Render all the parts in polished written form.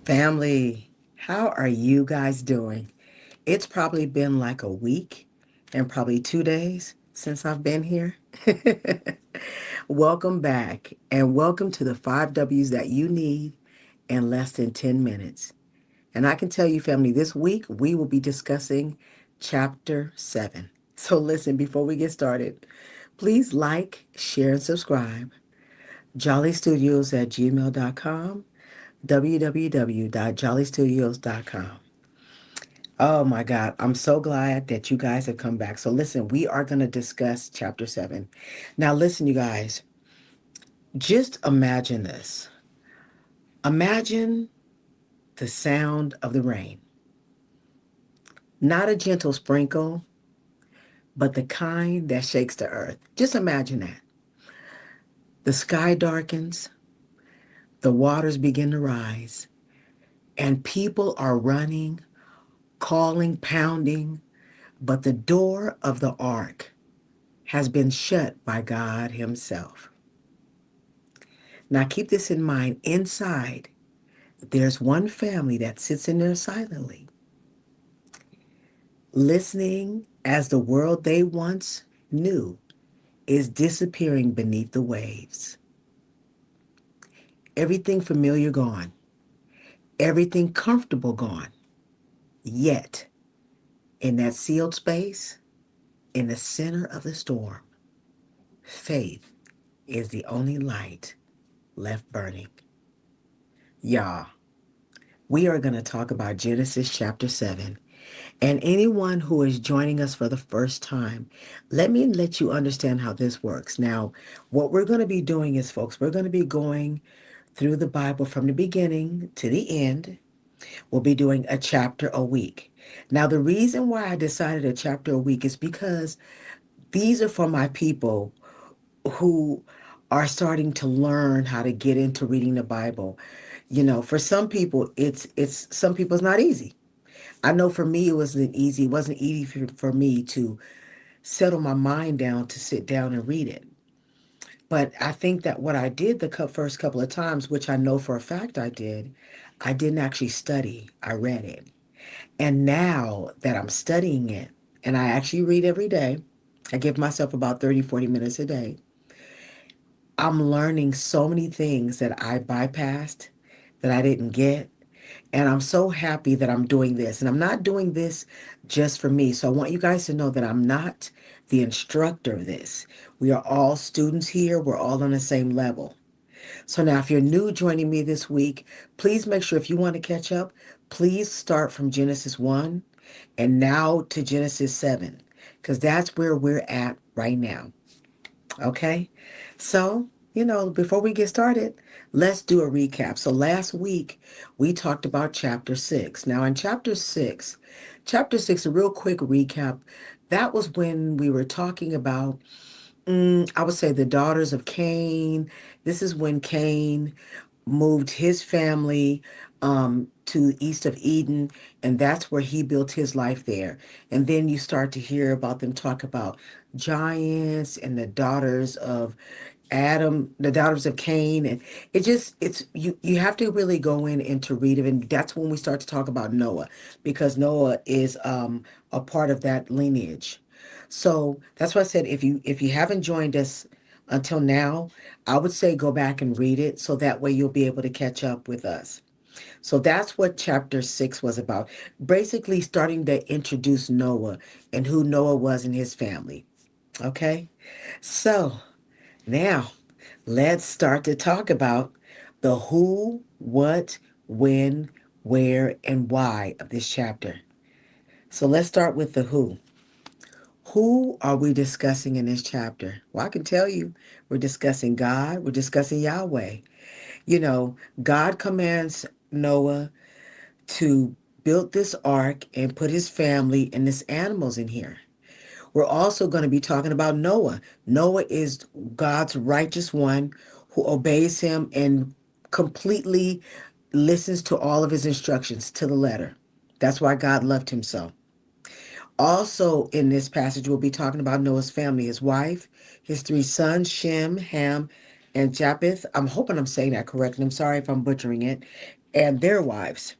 Family, how are you guys doing? It's probably been like a week and probably 2 days since I've been here. Welcome back and welcome to the 5W's that you need in less than 10 minutes. And I can tell you, family, this week we will be discussing chapter 7. So listen, before we get started, please like, share, and subscribe. JollyStudios at gmail.com, www.jollystudios.com. Oh my God, I'm so glad that you guys have come back. So listen, we are going to discuss chapter 7. Now listen, you guys, just imagine this. Imagine the sound of the rain. Not a gentle sprinkle, but the kind that shakes the earth. Just imagine that. The sky darkens, the waters begin to rise, and people are running, calling, pounding, but the door of the ark has been shut by God Himself. Now keep this in mind. Inside, there's one family that sits in there silently, listening as the world they once knew is disappearing beneath the waves. Everything familiar gone, everything comfortable gone. Yet, in that sealed space, in the center of the storm, faith is the only light left burning. Y'all, we are going to talk about Genesis chapter 7. And anyone who is joining us for the first time, let me let you understand how this works. Now, what we're going to be doing is, folks, we're going to be going through the Bible from the beginning to the end. We'll be doing a chapter a week. Now, the reason why I decided a chapter a week is because these are for my people who are starting to learn how to get into reading the Bible. You know, for some people, it's some people it's not easy. I know for me it wasn't easy. It wasn't easy for me to settle my mind down to sit down and read it. But I think that what I did the first couple of times, which I know for a fact I didn't actually study. I read it. And now that I'm studying it, and I actually read every day, I give myself about 30, 40 minutes a day. I'm learning so many things that I bypassed, that I didn't get. And I'm so happy that I'm doing this. And I'm not doing this just for me. So I want you guys to know that I'm not the instructor of this. We are all students here. We're all on the same level. So now, if you're new joining me this week, please make sure if you want to catch up, please start from Genesis 1 and now to Genesis 7, because that's where we're at right now. Okay? So, before we get started, let's do a recap. So last week, we talked about chapter 6. Now, in chapter 6, a real quick recap, that was when we were talking about I would say the daughters of Cain. This is when Cain moved his family to the east of Eden, and that's where he built his life there. And then you start to hear about them talk about giants and the daughters of Adam, the daughters of Cain, and it's you have to really go in and to read it, and that's when we start to talk about Noah, because Noah is a part of that lineage. So that's why I said if you haven't joined us until now, I would say go back and read it so that way you'll be able to catch up with us. So that's what chapter 6 was about. Basically starting to introduce Noah and who Noah was and his family. Okay? So now let's start to talk about the who, what, when, where, and why of this chapter. So let's start with the who. Who are we discussing in this chapter? Well, I can tell you, we're discussing God, we're discussing Yahweh. God commands Noah to build this ark and put his family and his animals in here. We're also going to be talking about Noah. Noah is God's righteous one who obeys him and completely listens to all of his instructions to the letter. That's why God loved him so. Also in this passage, we'll be talking about Noah's family, his wife, his three sons, Shem, Ham, and Japheth. I'm hoping I'm saying that correctly. I'm sorry if I'm butchering it. and their wives.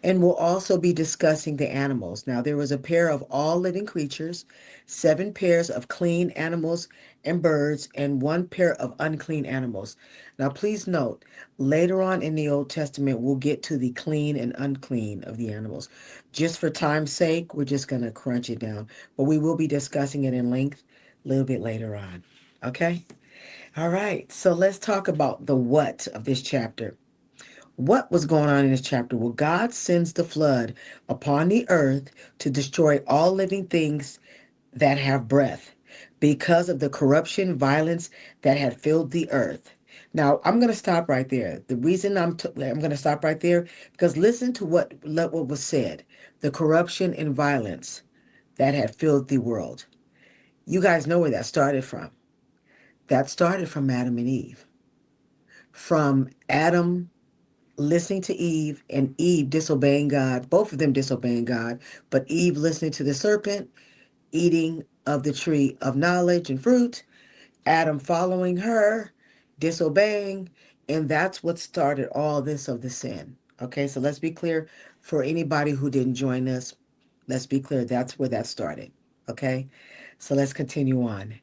And we'll also be discussing the animals. Now, there was a pair of all living creatures, 7 pairs of clean animals and birds, and 1 pair of unclean animals. Now, please note, later on in the Old Testament, we'll get to the clean and unclean of the animals. Just for time's sake, we're just going to crunch it down, but we will be discussing it in length a little bit later on. Okay? All right, so let's talk about the what of this chapter. What was going on in this chapter? Well, God sends the flood upon the earth to destroy all living things that have breath because of the corruption, violence that had filled the earth. Now, I'm going to stop right there. The reason I'm going to stop right there because listen to what was said. The corruption and violence that had filled the world. You guys know where that started from. That started from Adam and Eve. From Adam listening to Eve and Eve disobeying God, both of them disobeying God, but Eve listening to the serpent, eating of the tree of knowledge and fruit, Adam following her, disobeying, and that's what started all this of the sin. Okay, so let's be clear for anybody who didn't join us. Let's be clear, that's where that started. Okay, so let's continue on.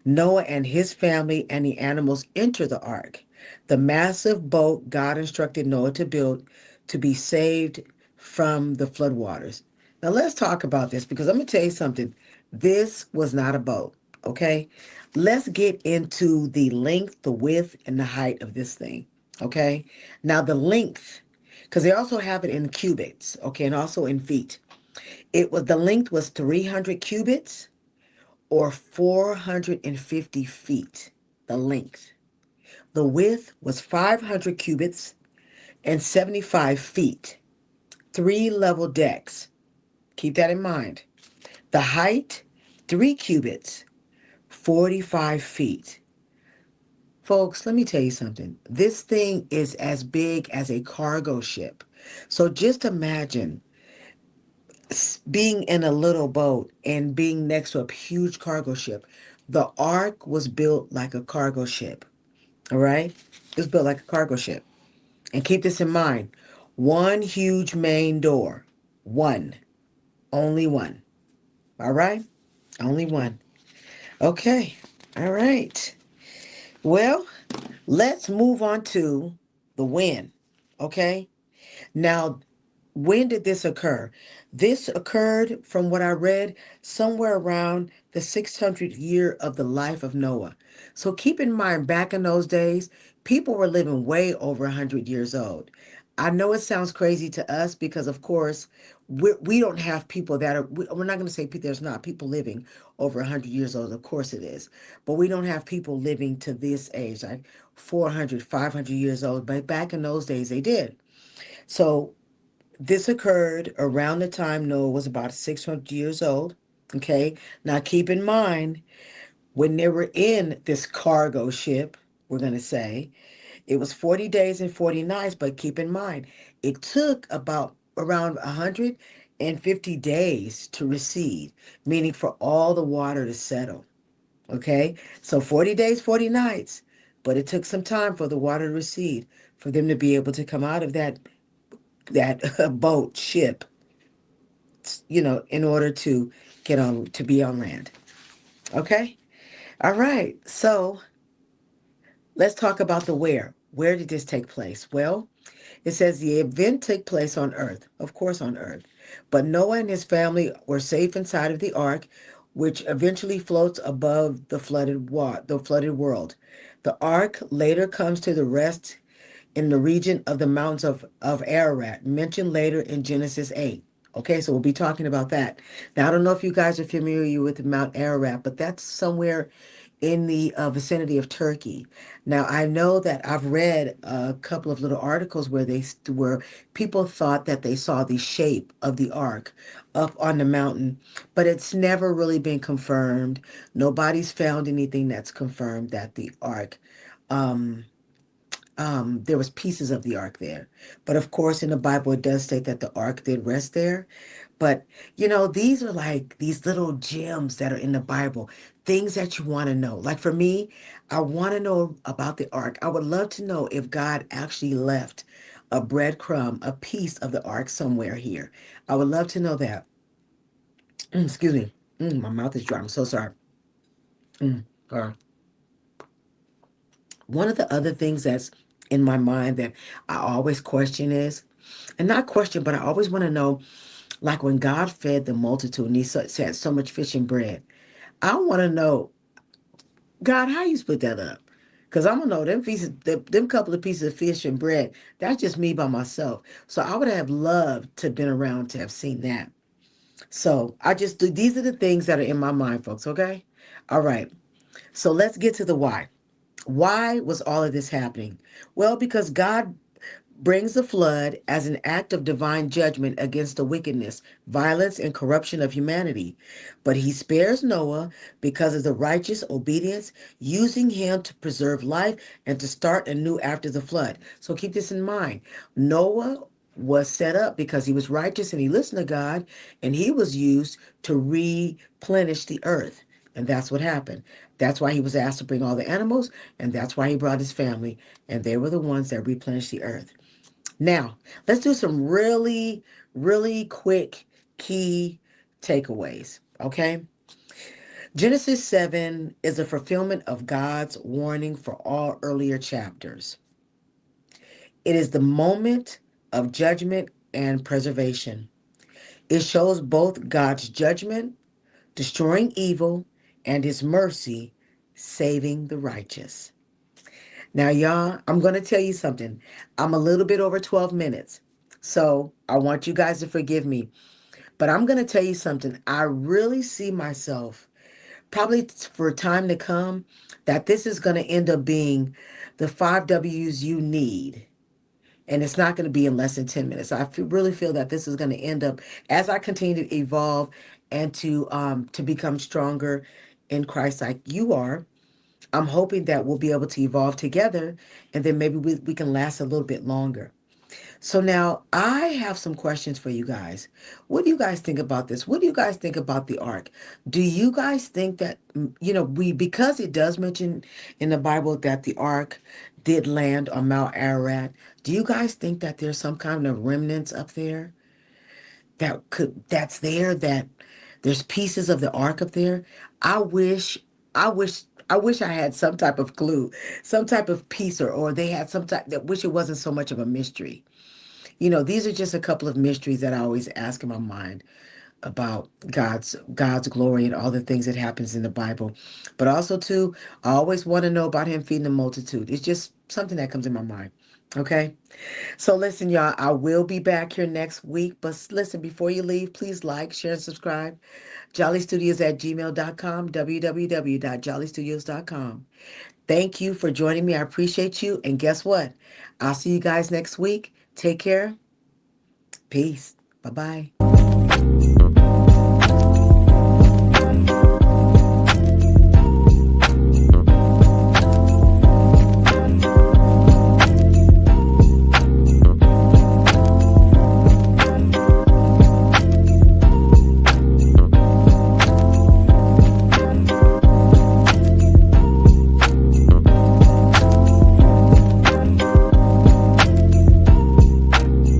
Noah and his family and the animals enter the ark, the massive boat God instructed Noah to build to be saved from the floodwaters. Now, let's talk about this because I'm going to tell you something. This was not a boat, okay? Let's get into the length, the width, and the height of this thing, okay? Now, the length, because they also have it in cubits, okay, and also in feet. The length was 300 cubits or 450 feet, the length. The width was 500 cubits and 75 feet, 3 level decks. Keep that in mind. The height, 3 cubits, 45 feet. Folks, let me tell you something. This thing is as big as a cargo ship. So just imagine being in a little boat and being next to a huge cargo ship. The ark was built like a cargo ship. All right? It was built like a cargo ship. And keep this in mind. One huge main door. One. Only one. All right? Only one. Okay. All right. Well, let's move on to the when. Okay? Now, when did this occur? This occurred, from what I read, somewhere around the 600th year of the life of Noah. So keep in mind, back in those days, people were living way over 100 years old. I know it sounds crazy to us because, of course, we don't have people that are, we're not going to say there's not people living over 100 years old. Of course it is. But we don't have people living to this age, like 400, 500 years old. But back in those days, they did. So this occurred around the time Noah was about 600 years old. Okay. Now keep in mind, when they were in this cargo ship, we're going to say, it was 40 days and 40 nights, but keep in mind, it took about around 150 days to recede, meaning for all the water to settle. Okay. So 40 days, 40 nights, but it took some time for the water to recede, for them to be able to come out of that boat ship, in order to get on to be on land. Okay? All right. So let's talk about the where. Where did this take place? Well, it says the event took place on earth, of course on earth. But Noah and his family were safe inside of the ark, which eventually floats above the flooded world. The ark later comes to the rest in the region of the mountains of Ararat, mentioned later in Genesis 8. Okay, so we'll be talking about that. Now, I don't know if you guys are familiar with Mount Ararat, but that's somewhere in the vicinity of Turkey. Now, I know that I've read a couple of little articles where people thought that they saw the shape of the ark up on the mountain, but it's never really been confirmed. Nobody's found anything that's confirmed that the ark um, there was pieces of the ark there. But of course, in the Bible, it does state that the ark did rest there. But, these are like these little gems that are in the Bible, things that you want to know. Like for me, I want to know about the ark. I would love to know if God actually left a breadcrumb, a piece of the ark somewhere here. I would love to know that. Excuse me. My mouth is dry. I'm so sorry. Sorry. One of the other things that's in my mind that I always question is, and not question, but I always want to know, like when God fed the multitude and he said so much fish and bread. I want to know, God, how you split that up? Because I'm gonna know them pieces, them couple of pieces of fish and bread. That's just me by myself. So I would have loved to have been around to have seen that. So I just do. These are the things that are in my mind, folks. Okay. All right. So let's get to the why. Why was all of this happening? Well, because God brings the flood as an act of divine judgment against the wickedness, violence, and corruption of humanity. But he spares Noah because of the righteous obedience, using him to preserve life and to start anew after the flood. So keep this in mind. Noah was set up because he was righteous and he listened to God, and he was used to replenish the earth. And that's what happened. That's why he was asked to bring all the animals, and that's why he brought his family, and they were the ones that replenished the earth. Now, let's do some really, really quick key takeaways. Okay. Genesis 7 is a fulfillment of God's warning for all earlier chapters. It is the moment of judgment and preservation. It shows both God's judgment, destroying evil, and his mercy, saving the righteous. Now, y'all, I'm going to tell you something. I'm a little bit over 12 minutes. So I want you guys to forgive me. But I'm going to tell you something. I really see myself, probably for time to come, that this is going to end up being the 5W's you need. And it's not going to be in less than 10 minutes. Really feel that this is going to end up, as I continue to evolve and to become stronger in Christ like you are. I'm hoping that we'll be able to evolve together, and then maybe we can last a little bit longer. So now I have some questions for you guys. What do you guys think about this? What do you guys think about the ark? Do you guys think that, because it does mention in the Bible that the ark did land on Mount Ararat, do you guys think that there's some kind of remnants up there that's there, that there's pieces of the ark up there? I wish, I wish I had some type of clue, some type of piece, or they had some type that wish it wasn't so much of a mystery. These are just a couple of mysteries that I always ask in my mind about God's glory and all the things that happens in the Bible. But also too, I always want to know about him feeding the multitude. It's just something that comes in my mind. Okay. So listen, y'all, I will be back here next week. But listen, before you leave, please like, share, and subscribe. JollyStudios@gmail.com, www.jollystudios.com. Thank you for joining me. I appreciate you. And guess what? I'll see you guys next week. Take care. Peace. Bye bye.